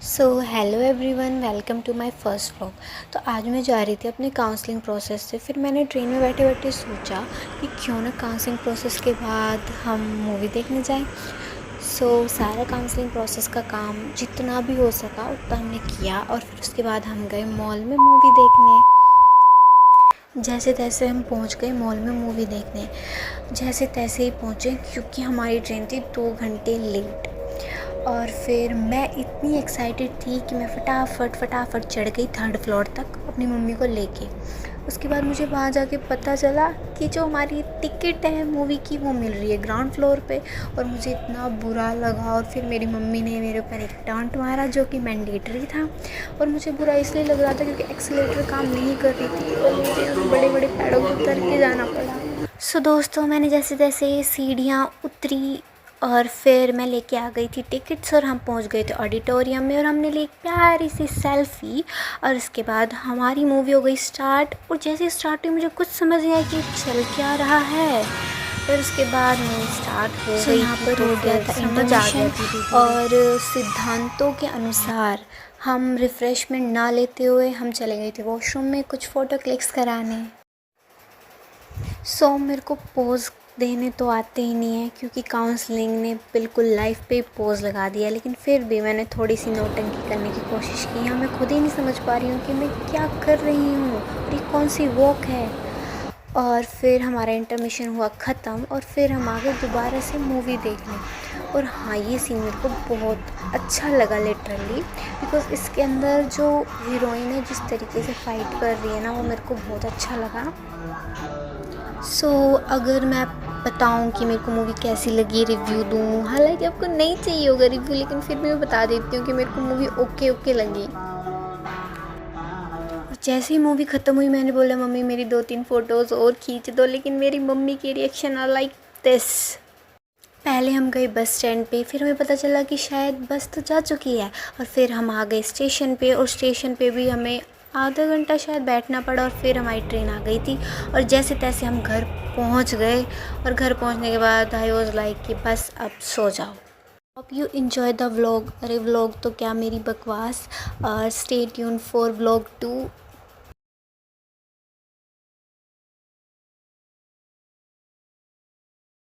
Hello everyone, welcome to my first vlog. तो आज मैं जा रही थी अपने काउंसलिंग प्रोसेस से। फिर मैंने ट्रेन में बैठे बैठे सोचा कि क्यों ना काउंसलिंग प्रोसेस के बाद हम मूवी देखने जाएं। सारा काउंसलिंग प्रोसेस का काम जितना भी हो सका उतना हमने किया और फिर उसके बाद हम गए मॉल में मूवी देखने। जैसे तैसे हम पहुंच गए मॉल में मूवी देखने। जैसे तैसे ही पहुंचे क्योंकि हमारी ट्रेन थी 2 घंटे लेट। और फिर मैं इतनी एक्साइटेड थी कि मैं फटाफट चढ़ गई 3rd फ्लोर तक अपनी मम्मी को लेके। उसके बाद मुझे वहाँ जाके पता चला कि जो हमारी टिकट है मूवी की वो मिल रही है ग्राउंड फ्लोर पे। और मुझे इतना बुरा लगा। और फिर मेरी मम्मी ने मेरे ऊपर एक डांट मारा जो कि मैंडेटरी था। और मुझे बुरा इसलिए लग रहा था क्योंकि एक्सीलेटर काम नहीं कर रही थी और मुझे उन बड़े बड़े पैड़ों को उतर के जाना पड़ा। दोस्तों, मैंने जैसे तैसे सीढ़ियाँ उतरी और फिर मैं लेके आ गई थी टिकट्स और हम पहुंच गए थे ऑडिटोरियम में और हमने ली एक प्यारी सी सेल्फ़ी। और उसके बाद हमारी मूवी हो गई स्टार्ट। और जैसे स्टार्ट हुई मुझे कुछ समझ नहीं आया कि चल क्या रहा है। फिर उसके बाद मूवी स्टार्ट हो गई। यहाँ पर हो गया था समझ आ गया। और सिद्धांतों के अनुसार हम रिफ़्रेशमेंट ना लेते हुए हम चले गए थे वॉशरूम में कुछ फ़ोटो क्लिक्स कराने। मेरे को पोज़ देने तो आते ही नहीं है क्योंकि काउंसलिंग ने बिल्कुल लाइफ पे पोज़ लगा दिया। लेकिन फिर भी मैंने थोड़ी सी नौटंकी करने की कोशिश की। मैं खुद ही नहीं समझ पा रही हूँ कि मैं क्या कर रही हूँ, ये कौन सी वॉक है। और फिर हमारा इंटरमिशन हुआ ख़त्म और फिर हम आ गए दोबारा से मूवी देखने। और हाँ, ये सीन मेरे को बहुत अच्छा लगा लिटरली, बिकॉज़ इसके अंदर जो हीरोइन है जिस तरीके से फ़ाइट कर रही है ना, वो मेरे को बहुत अच्छा लगा। अगर मैं बताऊं कि मेरे को मूवी कैसी लगी, रिव्यू दूं, हालांकि आपको नहीं चाहिए होगा रिव्यू, लेकिन फिर भी मैं बता देती हूँ कि मेरे को मूवी ओके लगी। जैसे ही मूवी ख़त्म हुई मैंने बोला मम्मी मेरी 2-3 फ़ोटोज़ और खींच दो। लेकिन मेरी मम्मी के रिएक्शन आर लाइक दिस। पहले हम गए बस स्टैंड पे, फिर हमें पता चला कि शायद बस तो जा चुकी है। और फिर हम आ गए स्टेशन पे और स्टेशन पे भी हमें आधा घंटा शायद बैठना पड़ा और फिर हमारी ट्रेन आ गई थी। और जैसे तैसे हम घर पहुंच गए। और घर पहुंचने के बाद आई वॉज लाइक कि बस अब सो जाओ। Hope you enjoy the vlog. अरे व्लॉग तो क्या, मेरी बकवास। Stay tune for vlog 2।